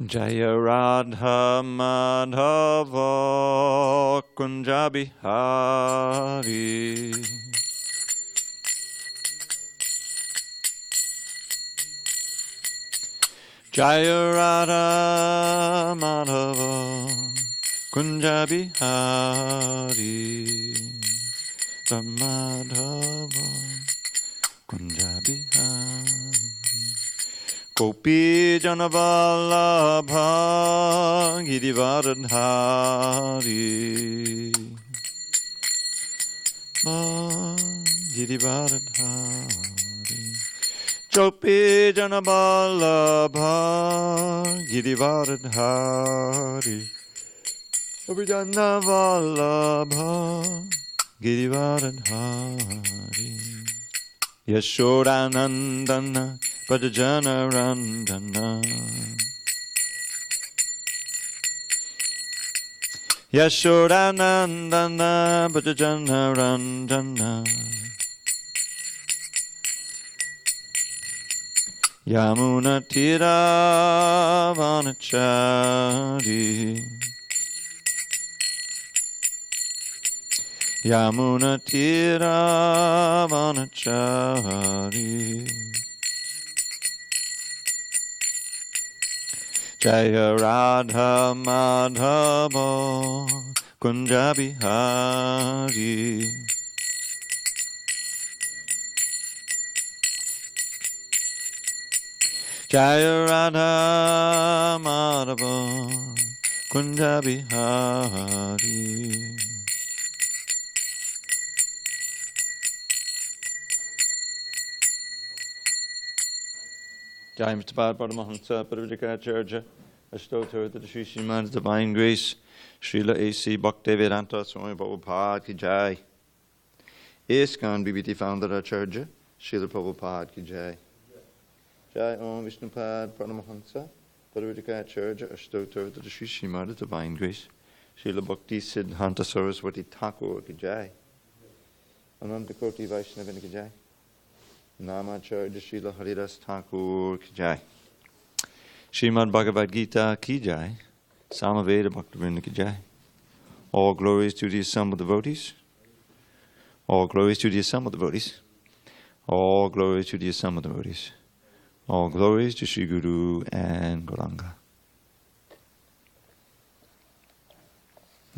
Jaya Radha Madhava Kunja Bihari. Jaya Radha Madhava Kunja Bihari. Madhava Kunja Bihari. Gopi Janavalabha Giridharadhari. Giridharadhari. Gopi Janavalabha Giridharadhari. Gopi Janavalabha Giridharadhari. Yashodanandana Bhajana Randana. Yashodanandana Bhajana Randana. Yamuna Tira Vanachari. Yamuna Tira Vanachari. Jaya Radha Madhava Kunja Bihari. Jaya Radha Madhava Kunja Bihari. Jai Mr. Paramahansa Parivadikacharya Ashtotar to the Sri Srimad Divine Grace Srila A.C. Bhaktivedanta Swami Prabhupada Ki Jai. ISKCON BBT Founder Acharya Srila Prabhupada Ki Jai. Jai Om Vishnupad Paramahansa Parivadikacharya Ashtotar to the Sri Srimad Divine Grace Srila Bhakti Siddhanta Saraswati Thakur Ki Jai. Ananta Koti Vaishnavini Ki Jai. Namacharya Srila Haridas Thakur Ki Jai. Srimad Bhagavad Gita Ki Jai. Samaveda Bhaktivinoda Ki Jai. All glories to the assembled devotees. All glories to the assembled devotees. All glories to the assembled devotees. All glories to Sri Guru and Gauranga.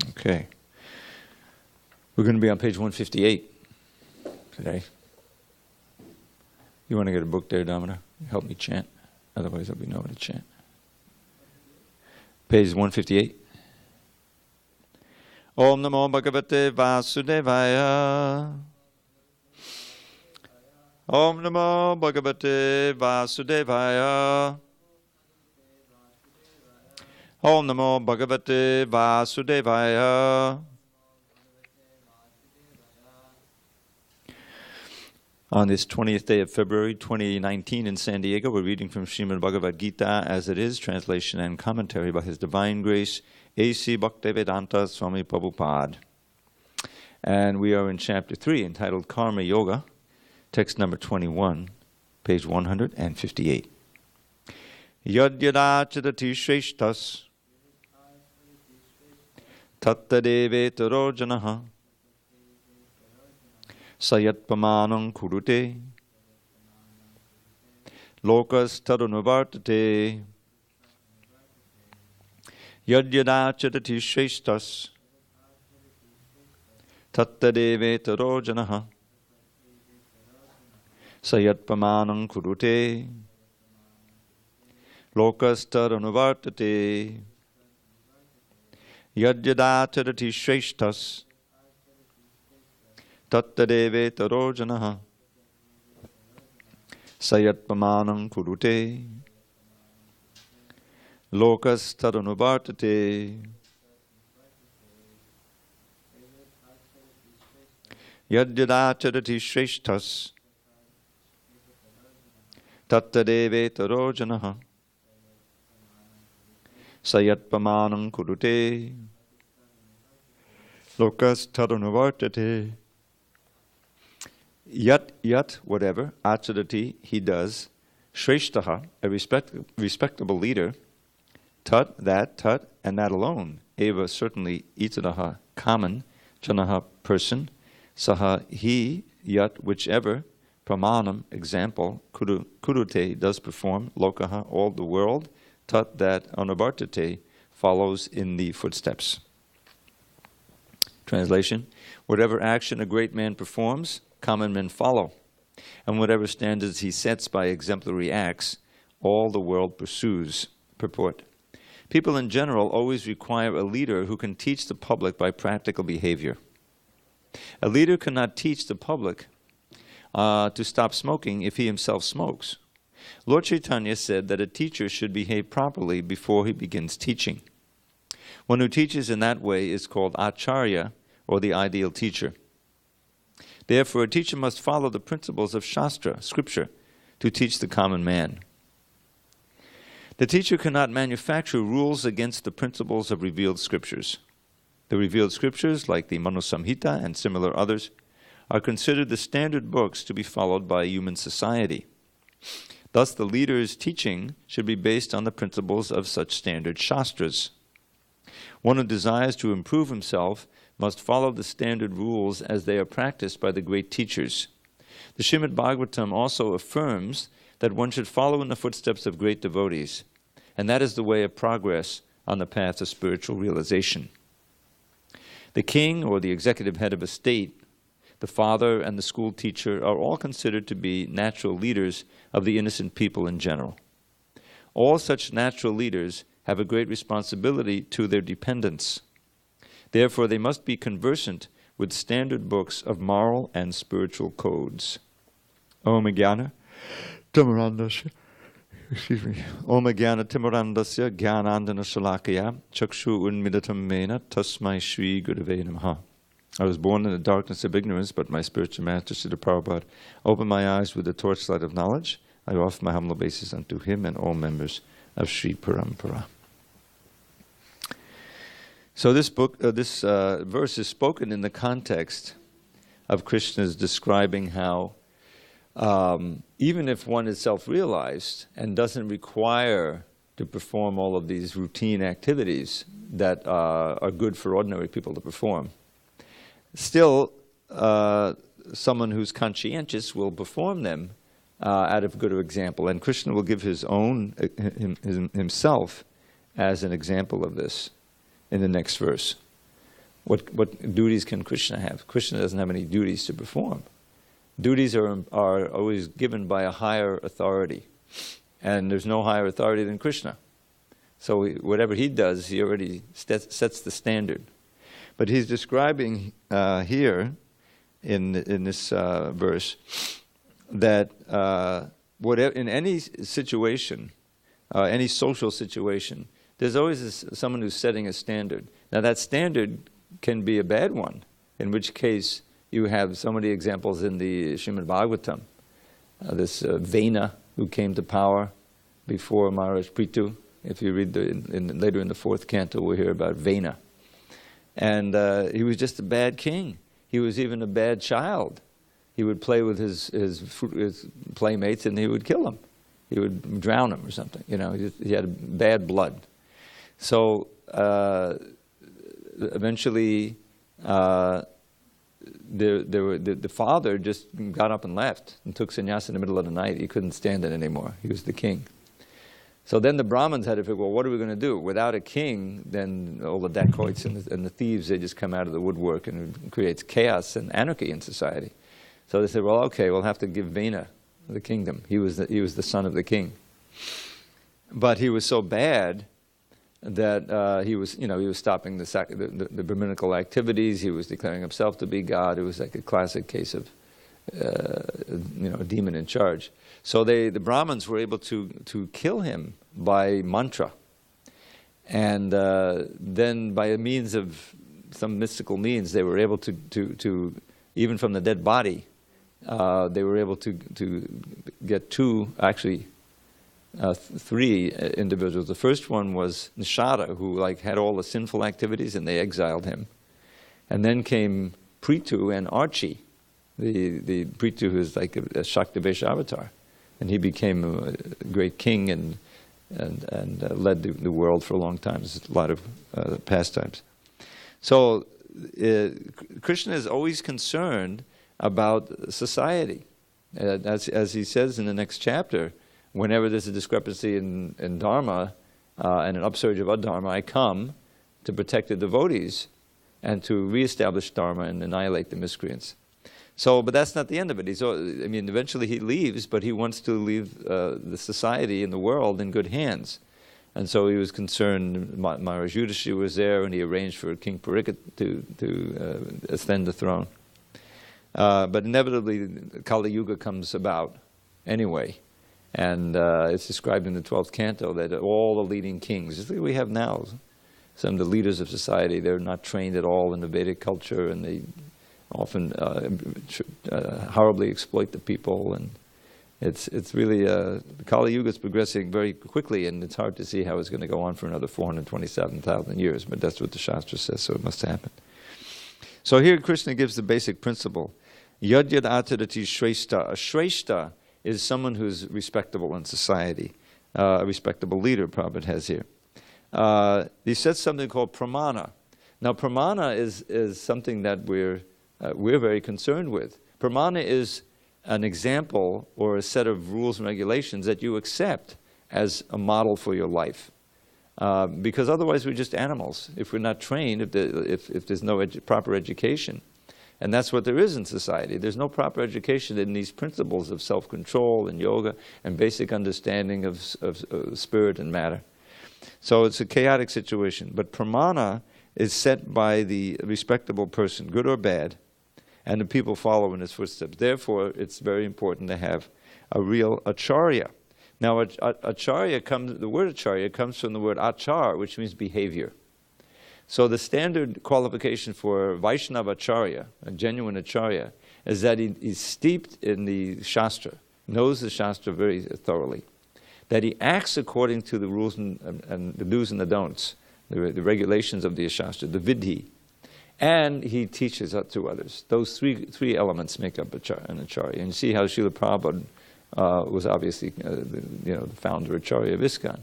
Okay. We're going to be on page 158 today. You want to get a book there, Damodar? Help me chant. Otherwise, there'll be no one to chant. Page 158. Om Namo Bhagavate Vasudevaya. Om Namo Bhagavate Vasudevaya. Om Namo Bhagavate Vasudevaya. On this 20th day of February 2019 in SanDiego, we're reading from Srimad Bhagavad Gita as it is, translation and commentary by His Divine Grace, A.C. Bhaktivedanta Swami Prabhupada. And we are in chapter 3, entitled Karma Yoga, text number 21, page 158. Yad yada chadati shreshtas tattadeve taro janaha Sayat pamanam kurute lokas tarunuvartate yadyada chatati shreshtas tattadeve taro janaha Sayat pamanam kurute lokas tarunuvartate yadyada chatati shreshtas Tattadeve taro janaha Sayat pamanam kurute Lokas tarunuvartate Yadyada charati shreshtas Tattadeve taro janaha Sayat pamanam kurute Lokas tarunuvartate Yat, whatever, acharati, he does, shreshtaha, a respectable leader, Tat, and that alone. Eva, certainly, itadaha, common, janaha, person, saha, he, yat, whichever, pramanam, example, kurute, does perform, lokaha, all the world, tat, that, anubartate, follows in the footsteps. Translation: whatever action a great man performs, common men follow, and whatever standards he sets by exemplary acts, all the world pursues. Purport: people in general always require a leader who can teach the public by practical behavior. A leader cannot teach the public to stop smoking if he himself smokes. Lord Chaitanya said that a teacher should behave properly before he begins teaching. One who teaches in that way is called acharya, or the ideal teacher. Therefore, a teacher must follow the principles of Shastra, scripture, to teach the common man. The teacher cannot manufacture rules against the principles of revealed scriptures. The revealed scriptures, like the Manu Samhita and similar others, are considered the standard books to be followed by human society. Thus, the leader's teaching should be based on the principles of such standard Shastras. One who desires to improve himself must follow the standard rules as they are practiced by the great teachers. The Srimad Bhagavatam also affirms that one should follow in the footsteps of great devotees, and that is the way of progress on the path of spiritual realization. The king, or the executive head of a state, the father and the school teacher are all considered to be natural leaders of the innocent people in general. All such natural leaders have a great responsibility to their dependents. Therefore, they must be conversant with standard books of moral and spiritual codes. Om Jnana Timurandasya, Om Jnana Timurandasya Jnanandana Shalakaya Chakshu Unmidatam Mena Tasmai Shri Gurave Namaha. I was born in the darkness of ignorance, but my spiritual master, Srila Prabhupada, opened my eyes with the torchlight of knowledge. I offer my humble obeisance unto him and all members of Sri Parampara. So this verse is spoken in the context of Krishna's describing how even if one is self-realized and doesn't require to perform all of these routine activities that are good for ordinary people to perform, still someone who's conscientious will perform them out of good example. And Krishna will give his own, himself as an example of this in the next verse. What duties can Krishna have? Krishna doesn't have any duties to perform. Duties are always given by a higher authority, and there's no higher authority than Krishna. So whatever he does, he already sets the standard. But he's describing here in this verse that in any situation, any social situation, there's always someone who's setting a standard. Now that standard can be a bad one, in which case you have so many examples in the Srimad Bhagavatam. This Vena, who came to power before Maharaj Prithu. If you read later in the 4th canto, we'll hear about Vena. And he was just a bad king. He was even a bad child. He would play with his playmates and he would kill them. He would drown them or something. You know, he had bad blood. So eventually the father just got up and left and took sannyas in the middle of the night. He couldn't stand it anymore. He was the king. So then the Brahmins had to figure, well, what are we going to do? Without a king, then all the dacoits and the thieves, they just come out of the woodwork, and it creates chaos and anarchy in society. So they said, well, okay, we'll have to give Vena the kingdom. He was the son of the king. But he was so bad that he was stopping the Brahminical activities. He was declaring himself to be God. It was like a classic case of a demon in charge. So the Brahmins were able to kill him by mantra, and then by a means of some mystical means, they were able to even from the dead body, they were able to get three individuals. The first one was Nishada, who had all the sinful activities, and they exiled him. And then came Prithu and Archie, the Prithu who is like a Shaktivesha avatar. And he became a great king and led the world for a long time. There's a lot of pastimes. So Krishna is always concerned about society. As he says in the next chapter, whenever there's a discrepancy in Dharma and an upsurge of adharma, I come to protect the devotees and to reestablish Dharma and annihilate the miscreants. So, but that's not the end of it. Eventually he leaves, but he wants to leave the society and the world in good hands. And so he was concerned. Maharaj Yudhishthira was there, and he arranged for King Parikshit to ascend the throne. But inevitably, Kali Yuga comes about anyway. And it's described in the 12th canto that all the leading kings, just like we have now, some of the leaders of society, they're not trained at all in the Vedic culture, and they often horribly exploit the people. And it's really, the Kali Yuga is progressing very quickly, and it's hard to see how it's going to go on for another 427,000 years, but that's what the Shastra says, so it must happen. So here Krishna gives the basic principle. Yad yad atarati shrestha. A shrestha is someone who's respectable in society, a respectable leader, Prabhupada has here. He says something called pramana. Now pramana is something that we're very concerned with. Pramana is an example or a set of rules and regulations that you accept as a model for your life. Because otherwise we're just animals if we're not trained, if there's no proper education. And that's what there is in society. There's no proper education in these principles of self-control and yoga and basic understanding of spirit and matter. So it's a chaotic situation. But pramana is set by the respectable person, good or bad, and the people follow in his footsteps. Therefore, it's very important to have a real acharya. Now, the word acharya comes from the word achar, which means behavior. So the standard qualification for Vaishnava acharya, a genuine acharya, is that he's steeped in the Shastra, knows the Shastra very thoroughly, that he acts according to the rules and the do's and the don'ts, the regulations of the Shastra, the vidhi, and he teaches that to others. Those three elements make up an acharya. And you see how Srila Prabhupada was obviously the founder acharya of ISKCON.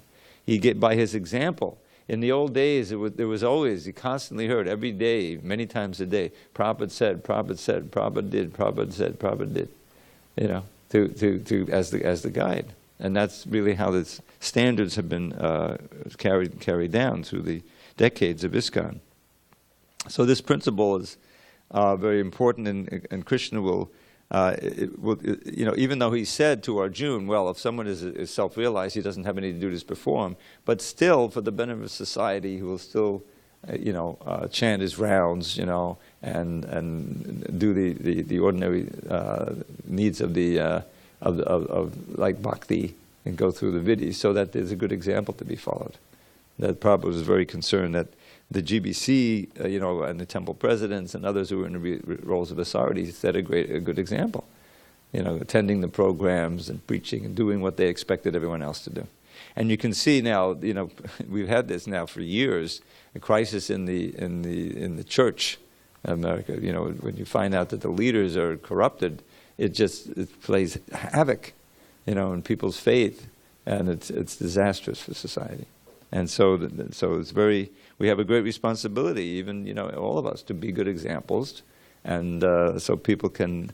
By his example. In the old days, there was always, you constantly heard, every day, many times a day, Prabhupada said, Prabhupada said, Prabhupada did, Prabhupada said, Prabhupada did, as the guide. And that's really how the standards have been carried down through the decades of ISKCON. So this principle is very important, and Krishna will, even though he said to Arjuna, well, if someone is self-realized, he doesn't have anything to do to perform, but still, for the benefit of society, he will still, chant his rounds, and do the ordinary needs of like bhakti, and go through the vidhis, so that there's a good example to be followed. That Prabhupada was very concerned that the GBC, and the temple presidents and others who were in the roles of authority set a good example. Attending the programs and preaching and doing what they expected everyone else to do. And you can see now, we've had this now for years, a crisis in the church in America. When you find out that the leaders are corrupted, it plays havoc, in people's faith, and it's disastrous for society. And so we have a great responsibility, even, all of us, to be good examples, and so people can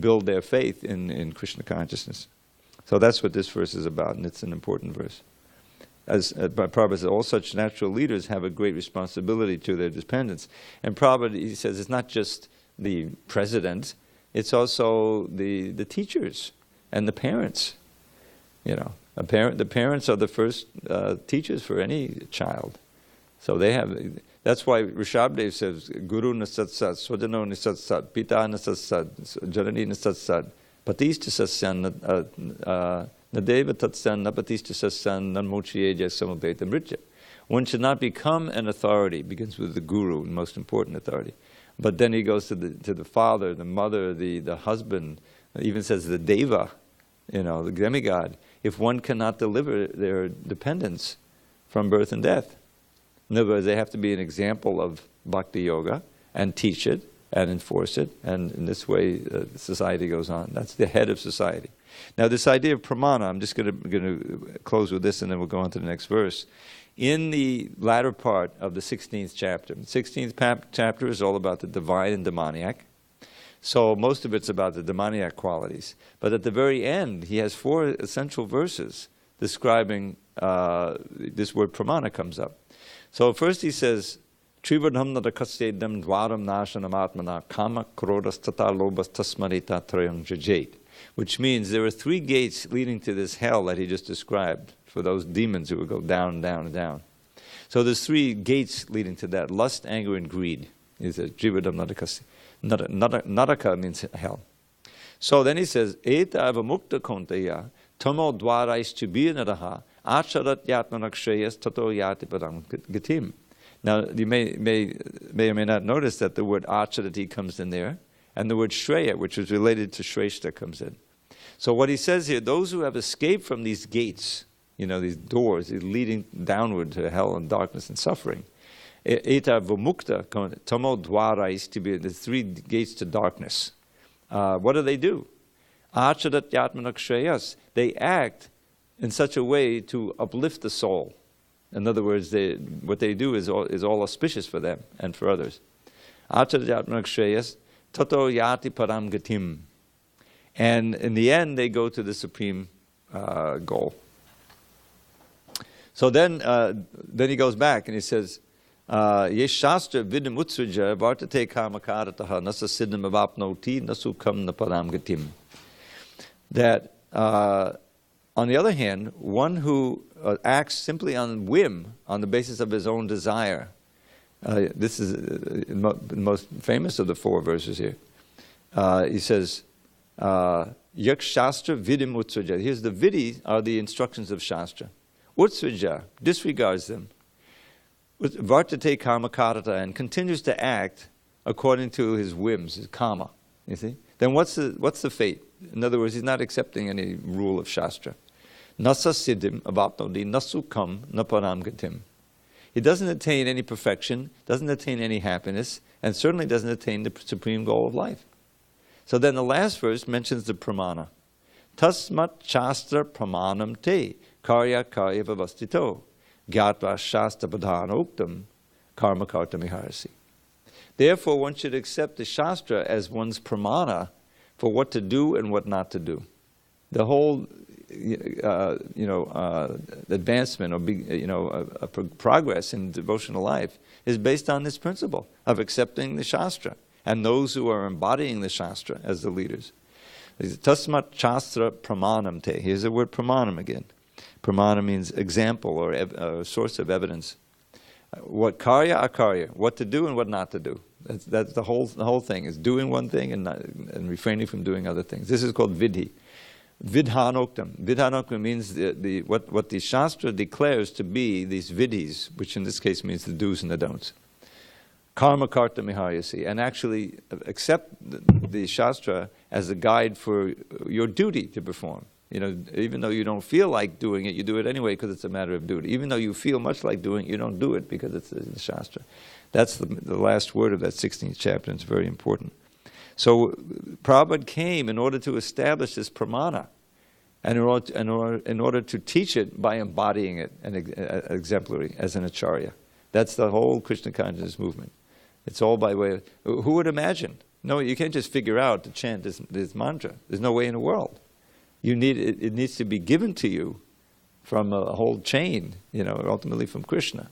build their faith in Krishna consciousness. So that's what this verse is about, and it's an important verse. As Prabhupada says, all such natural leaders have a great responsibility to their dependents. And Prabhupada, he says, it's not just the president, it's also the teachers and the parents, The parents are the first teachers for any child. So that's why Rishabhdev says, Guru nasatsat, Swadano nasatsat, Pita nasatsat, Janani nasatsat, Patista sasyan, Nadeva tatsyan, Napatista sasyan, Nanmochiye jasamabeta mritya. One should not become an authority, begins with the guru, the most important authority. But then he goes to the father, the mother, the husband, even says the deva, the demigod, if one cannot deliver their dependents from birth and death. In other words, they have to be an example of bhakti yoga and teach it and enforce it, and in this way society goes on. That's the head of society. Now, this idea of pramana, I'm just going to close with this, and then we'll go on to the next verse. In the latter part of the 16th chapter, the 16th chapter is all about the divine and demoniac. So most of it's about the demoniac qualities. But at the very end, he has 4 essential verses describing this word pramana comes up. So first he says, Trivadham nadakasedam dvaram nashanam atmana kama krodas tata lobas tasmarita trayam jajait. Which means there are 3 gates leading to this hell that he just described for those demons who would go down, down, and down. So there's 3 gates leading to that: lust, anger, and greed. He says, Trivadham nadakase. Naraka means hell. So then he says, Eta avamukta konteya tamo dvarais chibirnadaha acharat yatmanakshayas tato yati padam gatim. Now, you may or may not notice that the word acharati comes in there, and the word shreya, which is related to shreshta, comes in. So what he says here, those who have escaped from these gates, these doors leading downward to hell and darkness and suffering, Eta vamukta tamo dvarais to be the 3 gates to darkness. What do? Acharat yatmanakshayas. They act in such a way to uplift the soul. In other words, what they do is all auspicious for them and for others. Acharat yatmanakshayas tato yati param gatim. And in the end, they go to the supreme goal. So then he goes back and he says, Yesh shastra vidam utsraja vartate karmakarataha nasa siddham avapnoti nasukam naparam gatim. That, on the other hand, one who acts simply on whim, on the basis of his own desire, this is the most famous of the 4 verses here. He says, Yak shastra vidim utsraja. Here's the vidi are the instructions of shastra. Utsraja disregards them. Vartate karmakarata, and continues to act according to his whims, his karma. You see? Then what's the fate? In other words, he's not accepting any rule of Shastra. Nasa siddhim avapnodi nasukam naparam gatim. He doesn't attain any perfection, doesn't attain any happiness, and certainly doesn't attain the supreme goal of life. So then the last verse mentions the pramana. Tasmat shastra pramanam te karya karya vavastito gyatva shastra padhanoktam karma karta miharasi. Therefore, one should accept the Shastra as one's pramana for what to do and what not to do. The whole, advancement or progress in devotional life is based on this principle of accepting the Shastra and those who are embodying the Shastra as the leaders. Tasmat Shastra pramanam te. Here's the word pramanam again. Pramana means example or source of evidence. What karya akarya, what to do and what not to do. That's the whole thing, is doing one thing and refraining from doing other things. This is called vidhi. Vidhanoktam. Vidhanoktam means what the Shastra declares to be these vidhis, which in this case means the do's and the don'ts. Karma karta miharyasi, and actually accept the Shastra as a guide for your duty to perform. Even though you don't feel like doing it, you do it anyway because it's a matter of duty. Even though you feel much like doing it, you don't do it because it's the Shastra. That's the last word of that 16th chapter, and it's very important. So Prabhupada came in order to establish this pramana, and in order to teach it by embodying it exemplary as an acharya. That's the whole Krishna consciousness movement. It's all by way of, who would imagine? No, you can't just figure out to chant this mantra. There's no way in the world. It needs to be given to you from a whole chain, ultimately from Krishna,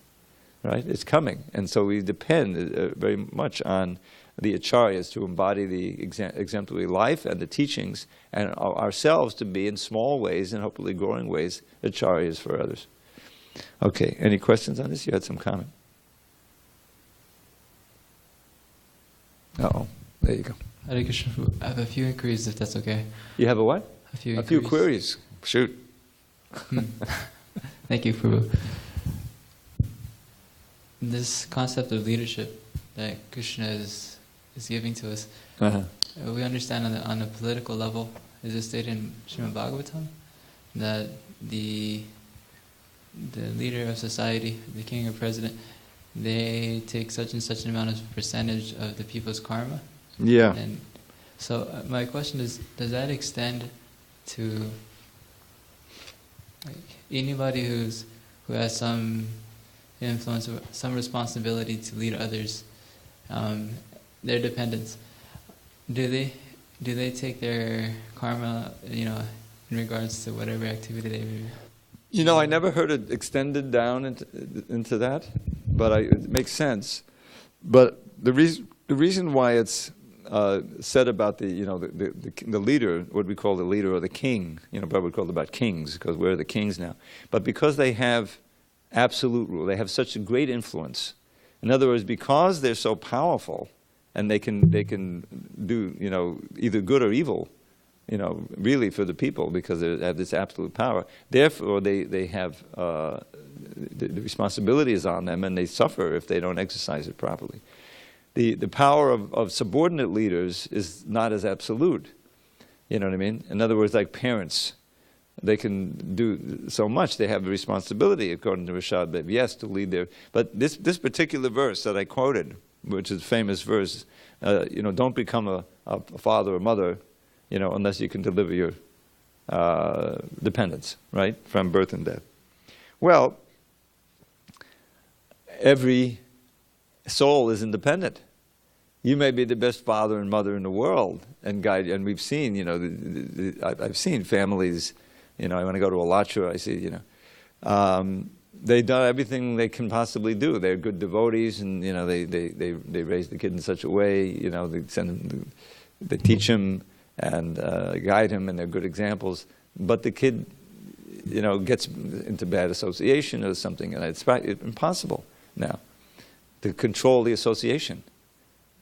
right? It's coming. And so we depend very much on the acharyas to embody the exemplary life and the teachings, and ourselves to be in small ways and hopefully growing ways acharyas for others. Okay, any questions on this? You had some comment? Uh-oh, there you go. Hare Krishna, I have a few inquiries, if that's okay. You have a what? A few queries. Shoot. Thank you, Prabhu. This concept of leadership that Krishna is giving to us, we understand on a political level, is it stated in Srimad Bhagavatam, that the leader of society, the king or president, they take such and such an amount of percentage of the people's karma? Yeah. And so my question is, does that extend to anybody who has some influence or some responsibility to lead others, their dependents, do they take their karma, in regards to whatever activity they I never heard it extended down into that, but it makes sense. But the reason why it's said about the leader, what we call the leader or the king, Prabhupada would call it about kings, because we're the kings now. But because they have absolute rule, they have such a great influence. In other words, because they're so powerful, and they can do either good or evil, really for the people, because they have this absolute power. Therefore, they have the responsibility is on them, and they suffer if they don't exercise it properly. The power of subordinate leaders is not as absolute. You know what I mean? In other words, like parents, they can do so much. They have the responsibility, according to Rashad Beb, yes, to lead their. But this particular verse that I quoted, which is a famous verse, don't become a father or mother, unless you can deliver your dependents, right, from birth and death. Well, every soul is independent. You may be the best father and mother in the world and guide, and we've seen, I've seen families, I want to go to a latria, I see, they've done everything they can possibly do. They're good devotees, and they raise the kid in such a way, they send them, they teach him and guide him, and they're good examples. But the kid, gets into bad association or something, and it's impossible now to control the association.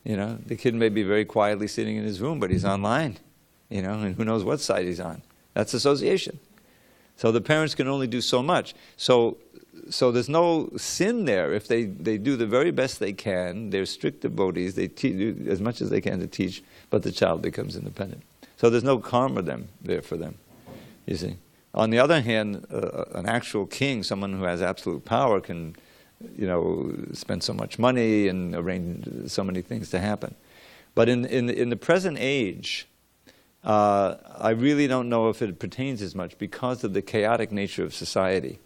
The kid may be very quietly sitting in his room, but he's online, and who knows what side he's on. That's association. So the parents can only do so much. So there's no sin there if they do the very best they can. They're strict devotees. They do as much as they can to teach, but the child becomes independent. So there's no karma there for them, you see. On the other hand, an actual king, someone who has absolute power, can spend so much money and arrange so many things to happen. But in the present age, I really don't know if it pertains as much because of the chaotic nature of society.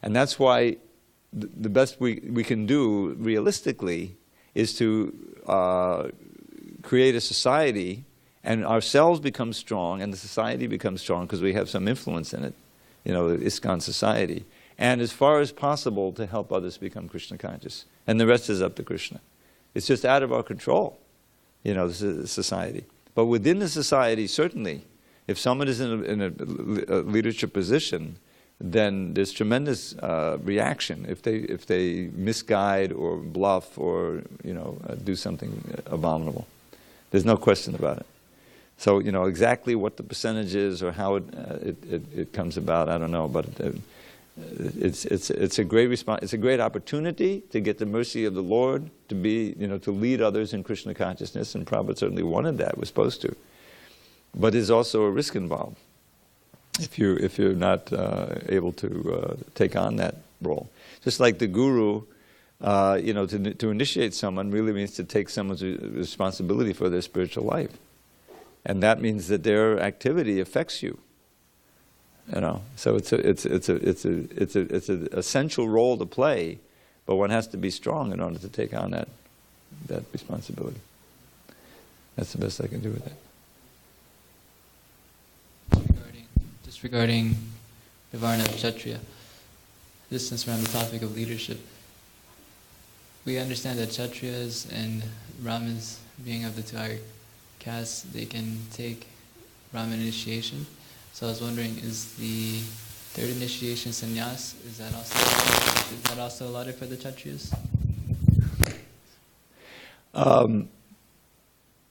And that's why the best we can do realistically is to create a society, and ourselves become strong and the society becomes strong because we have some influence in it, the ISKCON society. And as far as possible to help others become Krishna conscious. And the rest is up to Krishna. It's just out of our control, the society. But within the society, certainly, if someone is in a leadership position, then there's tremendous reaction if they misguide or bluff or do something abominable. There's no question about it. So exactly what the percentage is or how it comes about, I don't know, but it's a great response. It's a great opportunity to get the mercy of the Lord, to be to lead others in Krishna consciousness, and Prabhupada certainly wanted that. Was supposed to, but there's also a risk involved if you're not able to take on that role. Just like the guru, to initiate someone really means to take someone's responsibility for their spiritual life, and that means that their activity affects you. So it's an essential role to play, but one has to be strong in order to take on that responsibility. That's the best I can do with it. Just regarding the Varna of Kshatriya, just since we're on the topic of leadership, we understand that Kshatriyas and Brahmins, being of the two higher castes, they can take Brahmin initiation. So I was wondering, is the third initiation sannyas, is that also allotted for the Kshatriyas?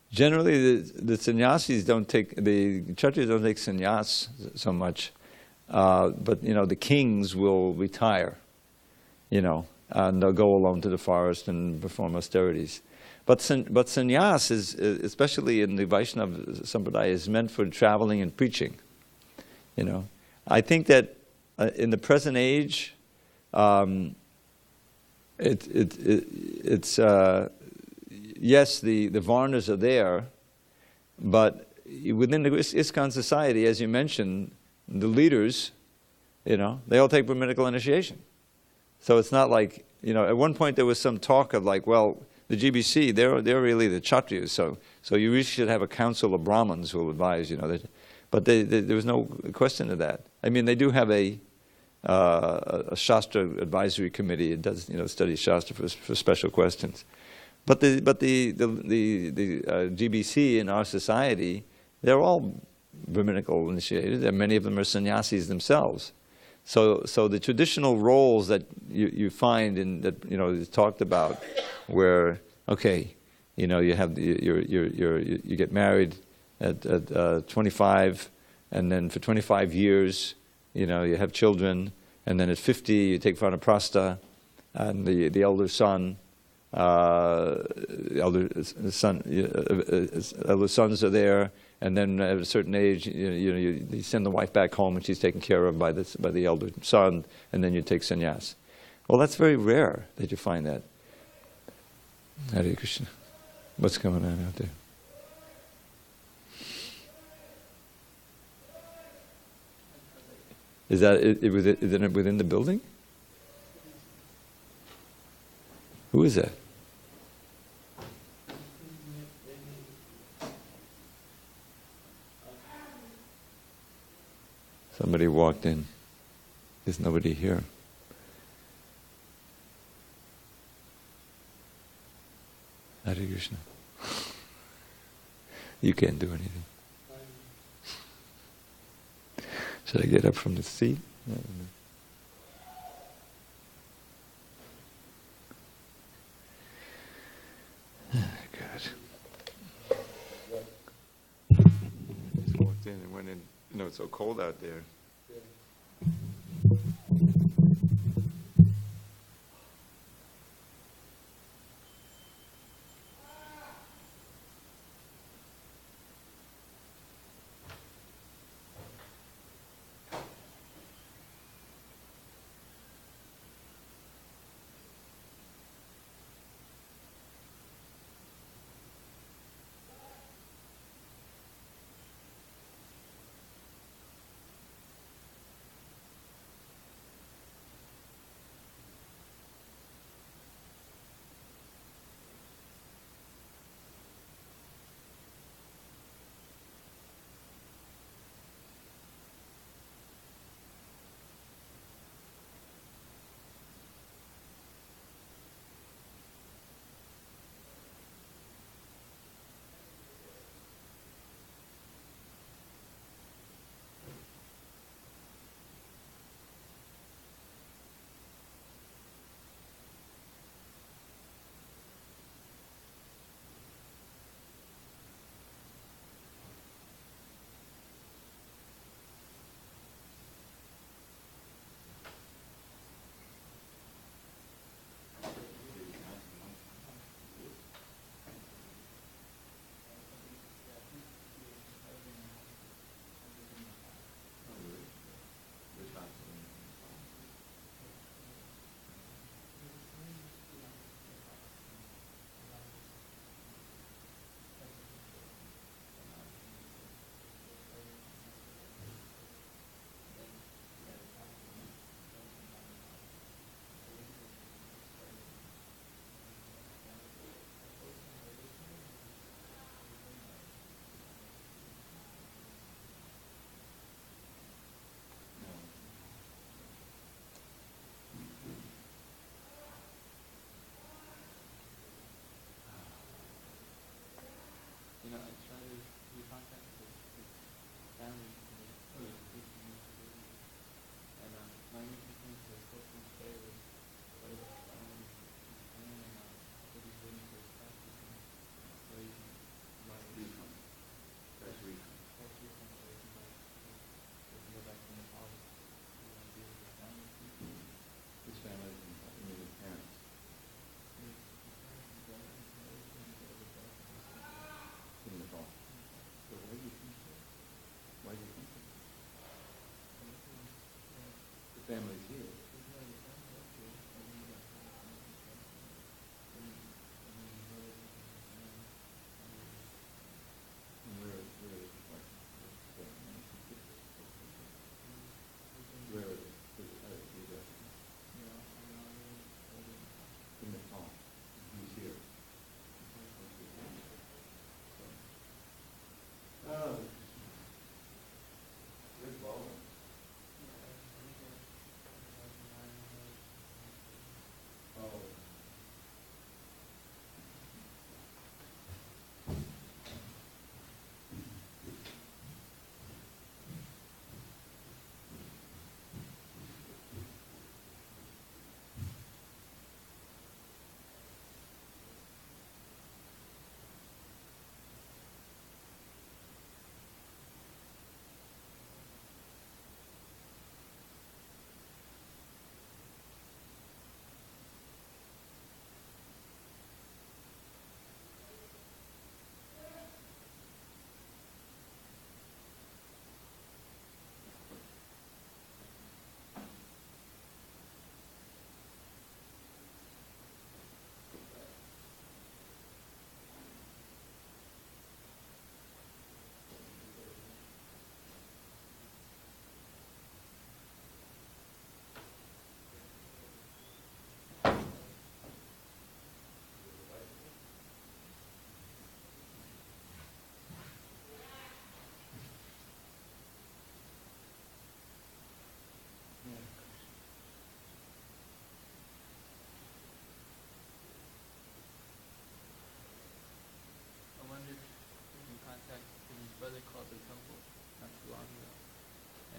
Generally, the sannyasis don't take, the Kshatriyas don't take sannyas so much, but the kings will retire, and they'll go alone to the forest and perform austerities. But sannyas is, especially in the Vaishnava Sampradaya, is meant for traveling and preaching. I think that in the present age, it's yes, the Varnas are there, but within the ISKCON society, as you mentioned, the leaders, they all take Brahminical initiation. So it's not like, at one point there was some talk of like, well, the GBC, they're really the Kshatriyas, so you really should have a council of Brahmins who will advise, but there was no question of that. I mean, they do have a Shastra advisory committee. It does, study Shastra for special questions. But the GBC in our society, they're all Brahminical initiated, and many of them are sannyasis themselves. So the traditional roles that you find in that is talked about, where you have you get married at 25, and then for 25 years you have children, and then at 50 you take vanaprastha, and the elder son. Elder sons are there, and then at a certain age, you send the wife back home, and she's taken care of by the elder son, and then you take sannyas. Well, that's very rare that you find that. Hare Krishna. What's going on out there? Is it within the building? Who is that? Somebody walked in. There's nobody here. Hare Krishna. You can't do anything. Should I get up from the seat? I don't know. Just walked in and went in. It's so cold out there.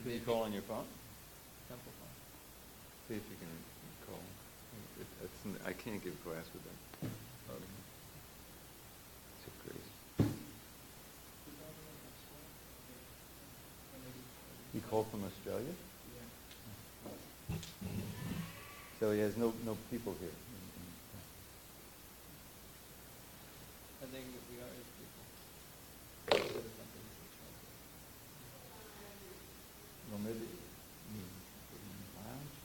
Can you call on your phone? Temple phone. See if you can call. I can't give class with them. So crazy. He called from Australia? So he has no people here. I think we are his people. Well, maybe lounge?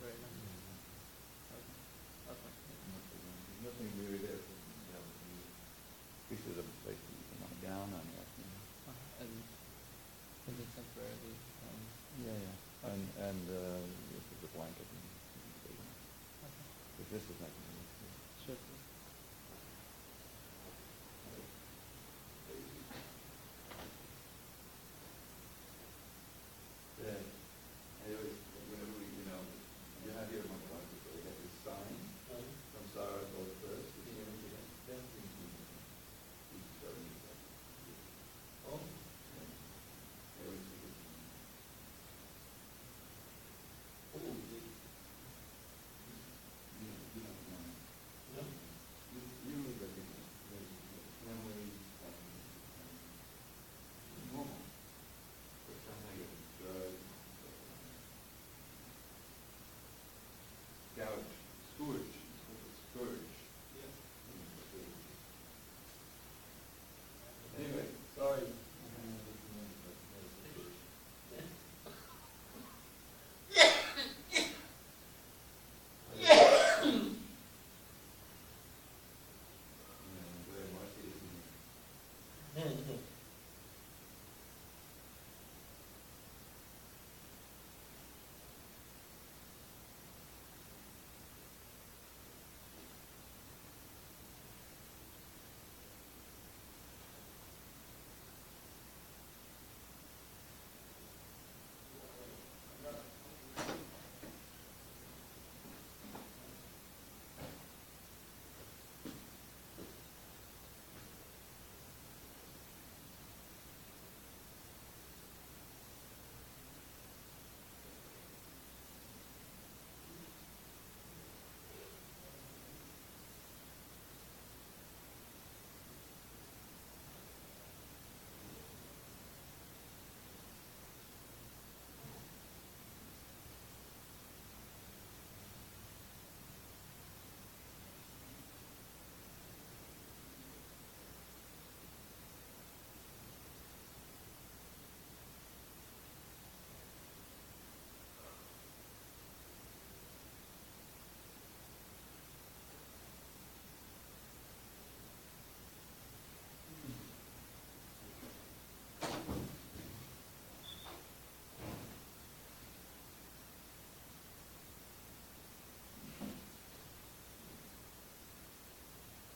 Right now. Okay. There's nothing really there. This is a place that you can lie down on it. And is it temporarily? Yeah. And the blanket. But this is not. Sure. Yeah. Whenever we, you have here my classes, so we have this sign from Sarah goes first. Scourge. Anyway, sorry.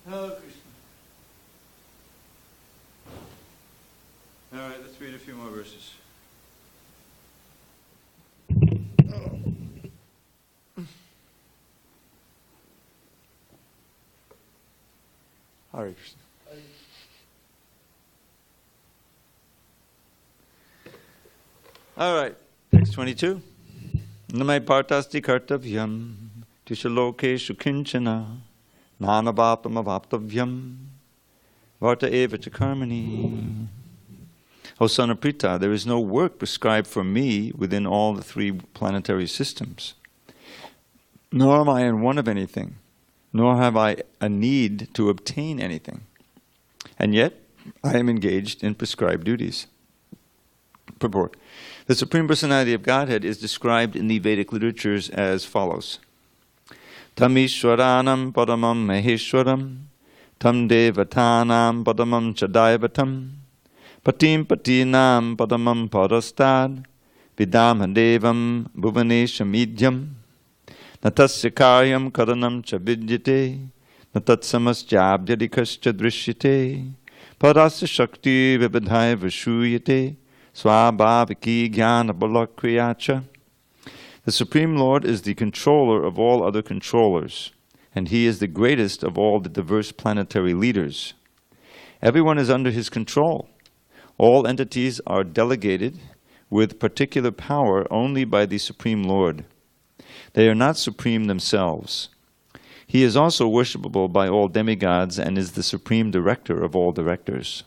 Oh, Krishna. All right, let's read a few more verses. Hare Krishna. All right, text 22. Namai partasti kartavyam tishaloke kinchana nanabapam avaptavyam varta eva cha karmani. O son of Pritha, there is no work prescribed for me within all the three planetary systems. Nor am I in want of anything, nor have I a need to obtain anything. And yet, I am engaged in prescribed duties. Purport. The Supreme Personality of Godhead is described in the Vedic literatures as follows. Tamishwaranam padamam maheshwaram, tam devatanam padamam chadaivatam, patim patinam padamam parastad, vidam devam bhuvaneshamidyam, natasya karyam karanam cha vidyate, natatsamasjabdyadikascha drishyate, parasya shakti vibadhaya vashuyate, swabhaviki jnana balakriyacha. The Supreme Lord is the controller of all other controllers, and He is the greatest of all the diverse planetary leaders. Everyone is under His control. All entities are delegated with particular power only by the Supreme Lord. They are not supreme themselves. He is also worshipable by all demigods and is the supreme director of all directors.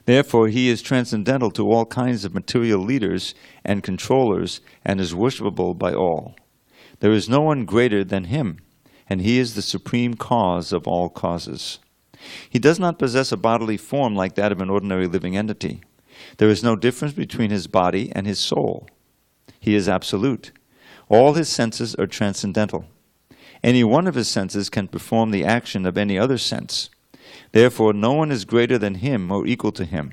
Therefore, he is transcendental to all kinds of material leaders and controllers and is worshipable by all. There is no one greater than him, and he is the supreme cause of all causes. He does not possess a bodily form like that of an ordinary living entity. There is no difference between his body and his soul. He is absolute. All his senses are transcendental. Any one of his senses can perform the action of any other sense. Therefore, no one is greater than him or equal to him.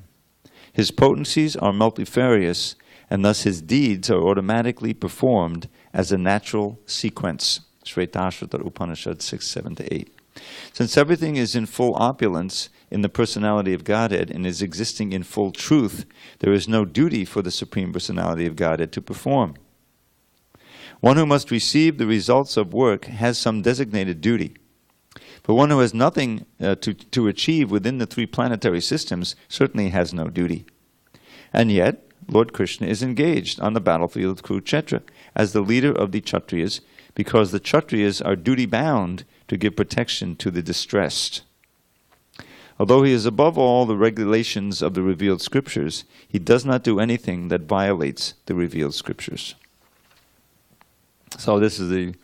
His potencies are multifarious, and thus his deeds are automatically performed as a natural sequence. Shvetashvatara Upanishad 6-7-8. Since everything is in full opulence in the personality of Godhead and is existing in full truth, there is no duty for the Supreme Personality of Godhead to perform. One who must receive the results of work has some designated duty. But one who has nothing to achieve within the three planetary systems certainly has no duty. And yet, Lord Krishna is engaged on the battlefield of Kurukshetra as the leader of the Kshatriyas, because the Kshatriyas are duty-bound to give protection to the distressed. Although he is above all the regulations of the revealed scriptures, he does not do anything that violates the revealed scriptures. So this is the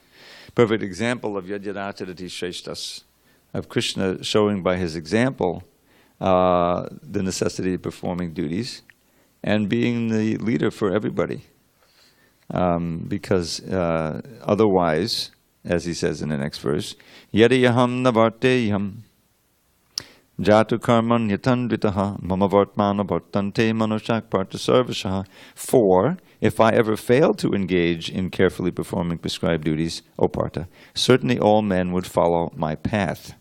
perfect example of Yadyaracharati Shreshtas, of Krishna showing by his example the necessity of performing duties and being the leader for everybody. Because otherwise, as he says in the next verse, Yadiyaham navarteyam jatu karman yatandvitaha mama vartmana vartante manoshak partasarvashaha. For, if I ever fail to engage in carefully performing prescribed duties, O Partha, certainly all men would follow my path.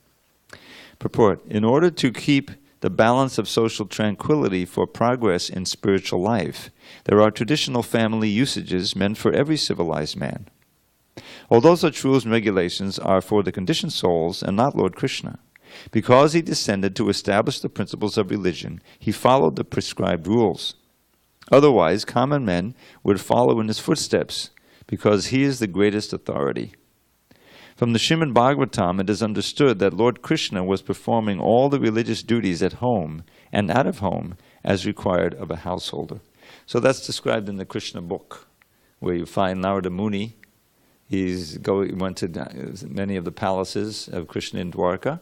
Purport: in order to keep the balance of social tranquility for progress in spiritual life, there are traditional family usages meant for every civilized man. Although such rules and regulations are for the conditioned souls and not Lord Krishna, because he descended to establish the principles of religion, he followed the prescribed rules. Otherwise, common men would follow in his footsteps, because he is the greatest authority. From the Srimad Bhagavatam, it is understood that Lord Krishna was performing all the religious duties at home and out of home as required of a householder. So that's described in the Krishna book, where you find Narada Muni. He went to many of the palaces of Krishna in Dwarka,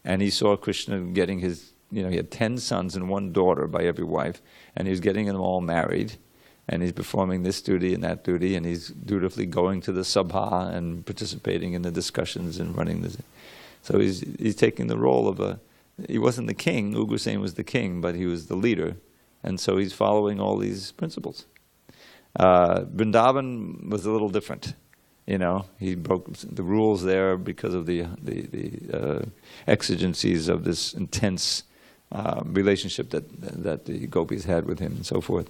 and he saw Krishna getting his, he had 10 sons and 1 daughter by every wife, and he was getting them all married. And he's performing this duty and that duty, and he's dutifully going to the sabha and participating in the discussions and running the. So he's taking the role of he wasn't the king, Ugrasen was the king, but he was the leader. And so he's following all these principles. Vrindavan was a little different. He broke the rules there because of the exigencies of this intense relationship that the gopis had with him and so forth.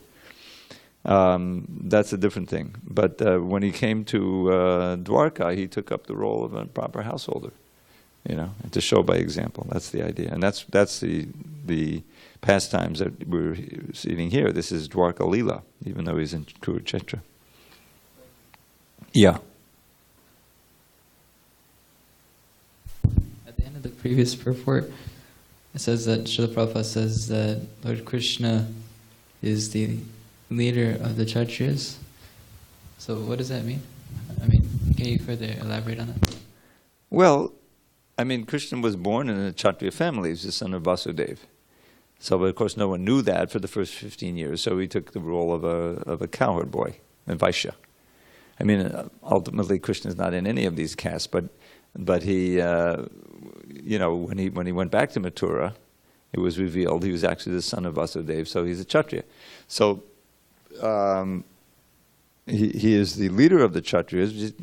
That's a different thing. But when he came to Dwarka, he took up the role of a proper householder, and to show by example. That's the idea. And that's the pastimes that we're seeing here. This is Dwarka Leela, even though he's in Kurukshetra. Yeah. At the end of the previous purport, it says that Srila Prabhupada says that Lord Krishna is the leader of the Kshatriyas. So what does that mean? Can you further elaborate on that? Well, Krishna was born in a Kshatriya family. He was the son of Vasudeva. So, of course, no one knew that for the first 15 years. So he took the role of a cowherd boy, a Vaishya. Ultimately, Krishna is not in any of these castes, but he, when he went back to Mathura, it was revealed he was actually the son of Vasudeva. So he's a Kshatriya. So he is the leader of the Kshatriyas.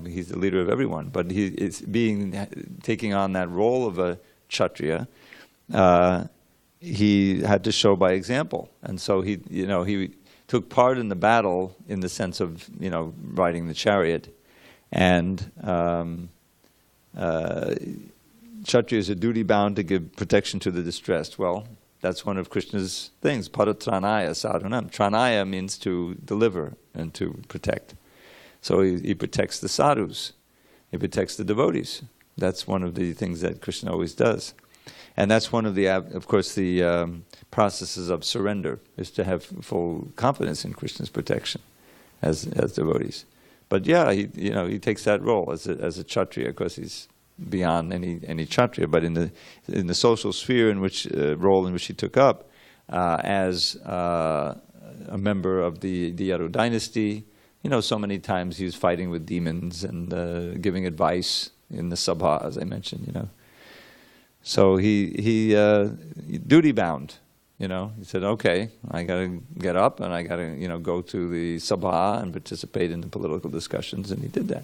He's the leader of everyone. But he is taking on that role of a Kshatriya. He had to show by example, and so he took part in the battle in the sense of riding the chariot, and Kshatriyas are duty bound to give protection to the distressed. Well, That's one of Krishna's things. Paratranaya sadhanam. Tranaya means to deliver and to protect. So he protects the sadhus. He protects the devotees. That's one of the things that Krishna always does. And that's one of the, of course, the processes of surrender, is to have full confidence in Krishna's protection as devotees. But yeah, he takes that role as a Kshatriya. Of course, he's beyond any Kshatriya, but in the social sphere in which role in which he took up as a member of the Yadu dynasty, so many times he was fighting with demons and giving advice in the sabha, as I mentioned, So he duty bound, He said, okay, I got to get up and I got to, go to the sabha and participate in the political discussions, and he did that.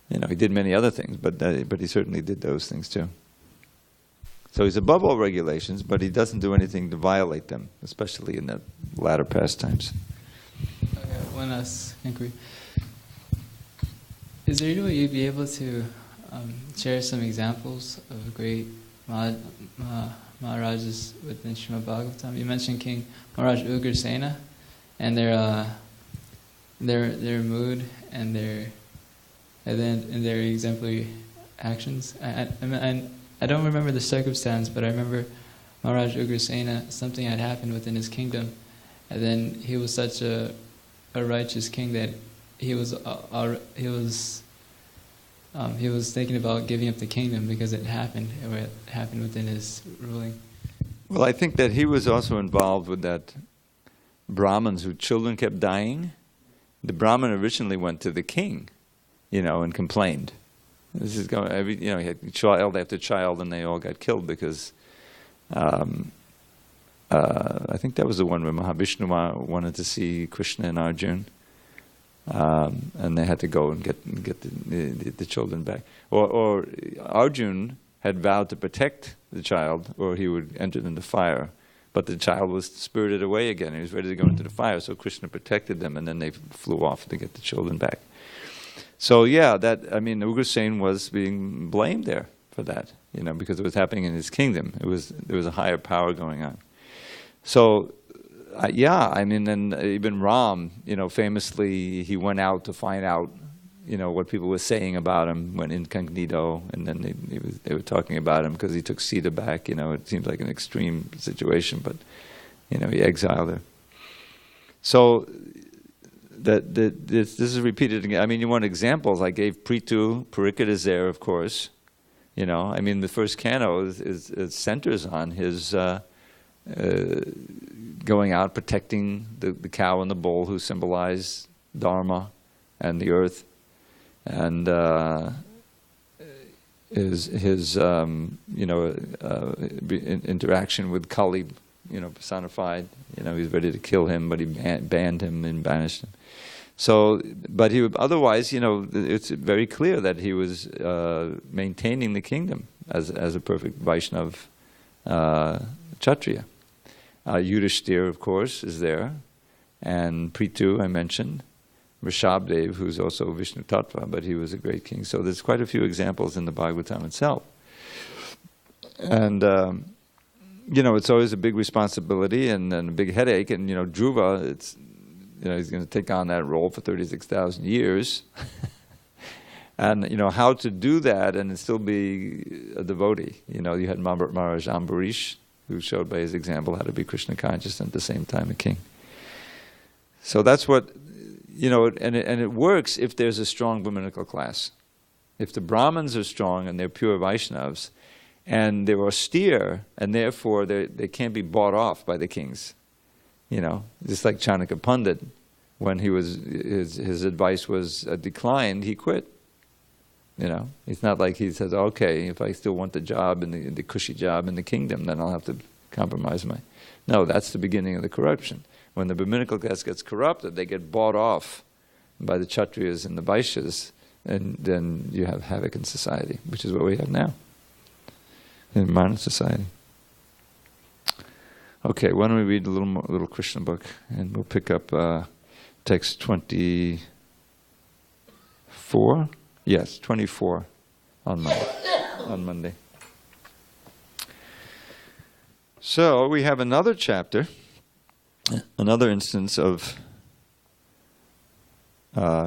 He did many other things, but he certainly did those things too. So he's above all regulations, but he doesn't do anything to violate them, especially in the latter pastimes. Okay, one last inquiry. Is there any way you'd be able to share some examples of great Maharajas within Srimad Bhagavatam? You mentioned King Maharaj Ugrasena and their mood and their exemplary actions. I don't remember the circumstance, but I remember Maharaj Ugrasena, something had happened within his kingdom, and then he was such a righteous king that he was thinking about giving up the kingdom because it happened within his ruling. Well, I think that he was also involved with that Brahmins whose children kept dying. The Brahmin originally went to the king, and complained. This is going he had child after child, and they all got killed because I think that was the one where Mahavishnu wanted to see Krishna and Arjuna. And they had to go and get the children back. Or Arjun had vowed to protect the child, or he would enter into fire. But the child was spirited away again. He was ready to go into the fire, so Krishna protected them, and then they flew off to get the children back. So yeah, Ugrasena was being blamed there for that, because it was happening in his kingdom. There was a higher power going on. So. And even Ram, famously, he went out to find out, what people were saying about him, went incognito, and then they were talking about him because he took Sita back. It seems like an extreme situation, but, he exiled her. So this is repeated again. You want examples? I gave Prithu, Parikit is there, of course. The first canto is centers on his... going out, protecting the cow and the bull who symbolize Dharma and the earth, and his interaction with Kali, personified. He's ready to kill him, but he banned him and banished him. So, but otherwise, it's very clear that he was maintaining the kingdom as a perfect Vaishnav Kshatriya. Yudhishthir, of course, is there, and Prithu, I mentioned, Rishabdev, who's also Vishnu Tattva, but he was a great king. So there's quite a few examples in the Bhagavatam itself. And, it's always a big responsibility and a big headache, and, Dhruva, he's going to take on that role for 36,000 years. And, how to do that and still be a devotee. You had Maharaj Ambarish, who showed by his example how to be Krishna conscious and at the same time a king. So that's what, and it works if there's a strong Brahminical class. If the Brahmins are strong and they're pure Vaishnavas, and they're austere, and therefore they can't be bought off by the kings. Just like Chanakya Pandit, when his advice was declined, he quit. It's not like he says, okay, if I still want the job, the cushy job in the kingdom, then I'll have to compromise No, that's the beginning of the corruption. When the Brahminical class gets corrupted, they get bought off by the Kshatriyas and the Vaishyas, and then you have havoc in society, which is what we have now in modern society. Okay, why don't we read a little Krishna book, and we'll pick up text 24. Yes, 24 on Monday. So we have another chapter, another instance of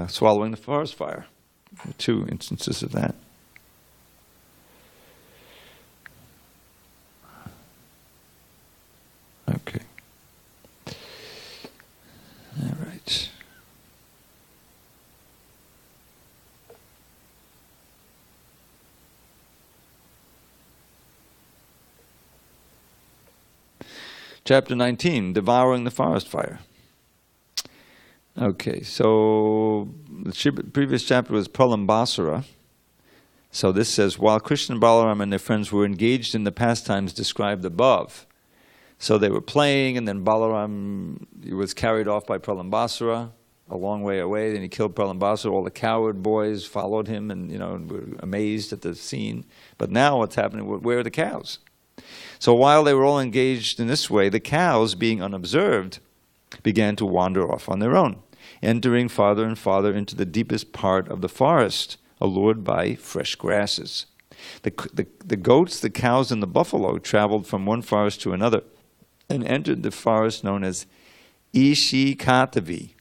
swallowing the forest fire. Two instances of that. Okay. All right. Chapter 19, Devouring the Forest Fire. Okay, so the previous chapter was Pralambasura. So this says, while Krishna and Balaram and their friends were engaged in the pastimes described above. So they were playing, and then Balaram was carried off by Pralambasura a long way away. Then he killed Pralambasura. All the coward boys followed him and, were amazed at the scene. But now what's happening? Where are the cows? So while they were all engaged in this way, the cows, being unobserved, began to wander off on their own, entering farther and farther into the deepest part of the forest, allured by fresh grasses. The goats, the cows, and the buffalo traveled from one forest to another and entered the forest known as ISKCON.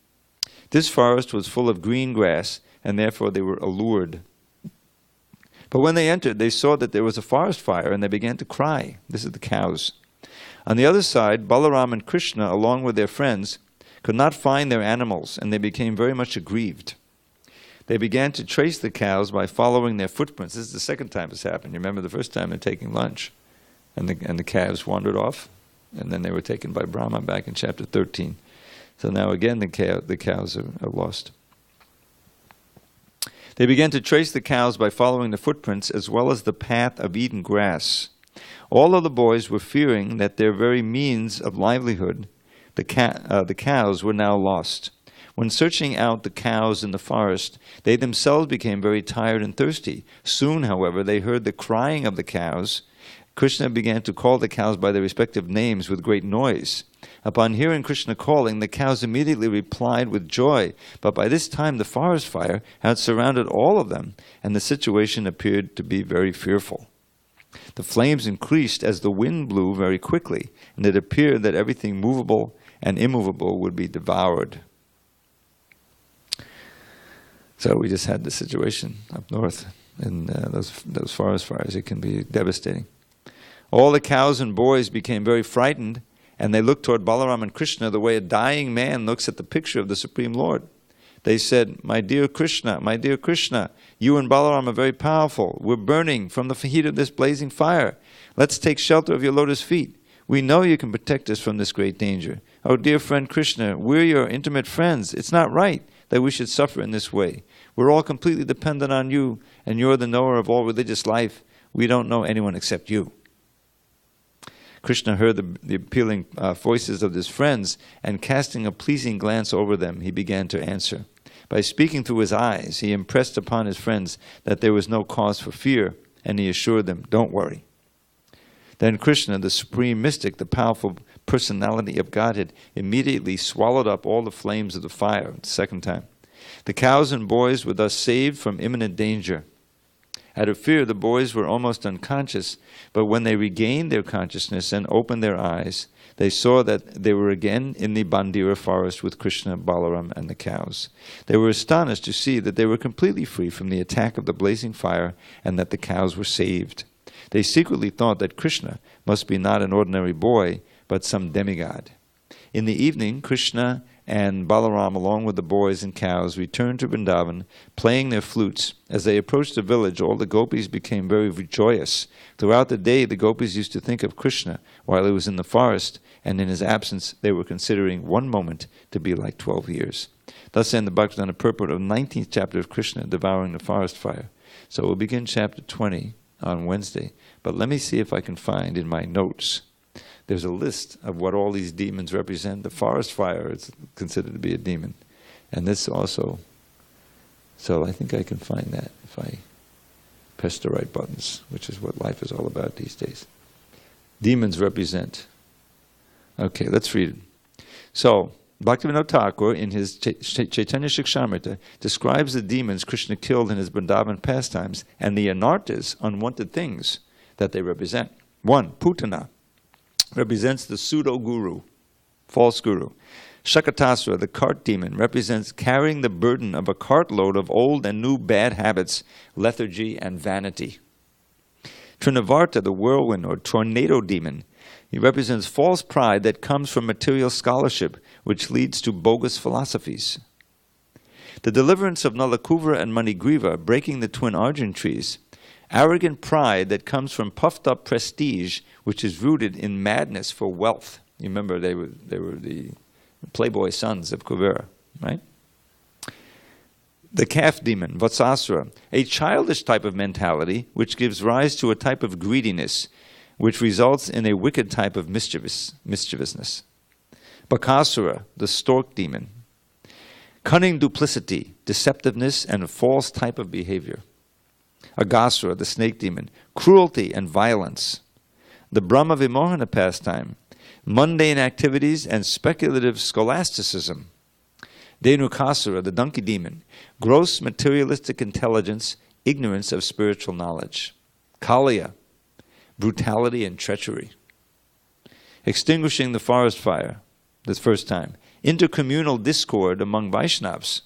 This forest was full of green grass, and therefore they were allured. But when they entered, they saw that there was a forest fire, and they began to cry. This is the cows. On the other side, Balaram and Krishna, along with their friends, could not find their animals, and they became very much aggrieved. They began to trace the cows by following their footprints. This is the second time this happened. You remember the first time they're taking lunch, and the calves wandered off, and then they were taken by Brahma back in chapter 13. So now again the cows are lost. They began to trace the cows by following the footprints as well as the path of eaten grass. All of the boys were fearing that their very means of livelihood, the cows, were now lost. When searching out the cows in the forest, they themselves became very tired and thirsty. Soon, however, they heard the crying of the cows. Krishna began to call the cows by their respective names with great noise. Upon hearing Krishna calling, the cows immediately replied with joy. But by this time the forest fire had surrounded all of them, and the situation appeared to be very fearful. The flames increased as the wind blew very quickly, and it appeared that everything movable and immovable would be devoured. So we just had the situation up north in those forest fires. It can be devastating. All the cows and boys became very frightened, and they looked toward Balaram and Krishna the way a dying man looks at the picture of the Supreme Lord. They said, my dear Krishna, you and Balaram are very powerful. We're burning from the heat of this blazing fire. Let's take shelter of your lotus feet. We know you can protect us from this great danger. Oh, dear friend Krishna, we're your intimate friends. It's not right that we should suffer in this way. We're all completely dependent on you, and you're the knower of all religious life. We don't know anyone except you. Krishna heard the appealing voices of his friends, and casting a pleasing glance over them, he began to answer. By speaking through his eyes, he impressed upon his friends that there was no cause for fear, and he assured them, don't worry. Then Krishna, the supreme mystic, the powerful personality of Godhead, immediately swallowed up all the flames of the fire, the second time. The cows and boys were thus saved from imminent danger. Out of fear, the boys were almost unconscious, but when they regained their consciousness and opened their eyes, they saw that they were again in the Bandira forest with Krishna, Balaram, and the cows. They were astonished to see that they were completely free from the attack of the blazing fire and that the cows were saved. They secretly thought that Krishna must be not an ordinary boy, but some demigod. In the evening, Krishna and Balaram, along with the boys and cows, returned to Vrindavan, playing their flutes. As they approached the village, all the gopis became very joyous. Throughout the day, the gopis used to think of Krishna while he was in the forest, and in his absence, they were considering one moment to be like 12 years. Thus end the Bhagavad purport of 19th chapter of Krishna, Devouring the Forest Fire. So we'll begin chapter 20 on Wednesday. But let me see if I can find in my notes. There's a list of what all these demons represent. The forest fire is considered to be a demon. And this also. So I think I can find that if I press the right buttons, which is what life is all about these days. Demons represent. Okay, let's read it. So, Bhaktivinoda Thakur, in his Chaitanya Shikshamrita, describes the demons Krishna killed in his Vrindavan pastimes and the anartas, unwanted things, that they represent. 1. Putana. represents the pseudo-guru, false guru. Shakatasura, the cart demon, represents carrying the burden of a cartload of old and new bad habits, lethargy, and vanity. Trinavarta, the whirlwind or tornado demon, he represents false pride that comes from material scholarship, which leads to bogus philosophies. The deliverance of Nalakuvara and Manigriva, breaking the twin Arjun trees, arrogant pride that comes from puffed up prestige, which is rooted in madness for wealth. You remember they were the playboy sons of Kuvera, right? The calf demon, Vatsasura, a childish type of mentality which gives rise to a type of greediness, which results in a wicked type of mischievousness. Bakasura, the stork demon, cunning duplicity, deceptiveness, and a false type of behavior. Agasura, the snake demon, cruelty and violence. The Brahma Vimohana pastime, mundane activities and speculative scholasticism. Dhenukasura, the donkey demon, gross materialistic intelligence, ignorance of spiritual knowledge. Kaliya, brutality and treachery. Extinguishing the forest fire, the first time. Intercommunal discord among Vaishnavas.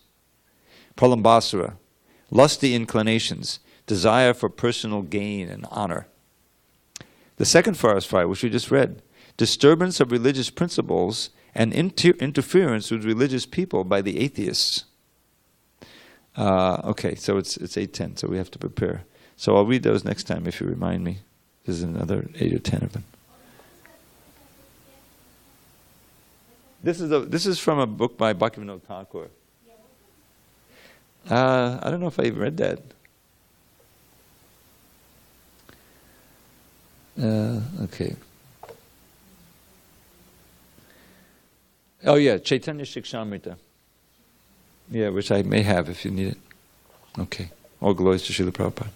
Pralambasura, lusty inclinations, desire for personal gain and honor. The second forest fire, which we just read, disturbance of religious principles and interference with religious people by the atheists. Okay, so it's 8:10, so we have to prepare. So I'll read those next time if you remind me. There's another 8 or 10 of them. This is from a book by Bhaktivinoda Thakur. I don't know if I read that. Okay. Oh yeah, Chaitanya Shikshamrita. Yeah, which I may have if you need it. Okay. All glories to Srila Prabhupada.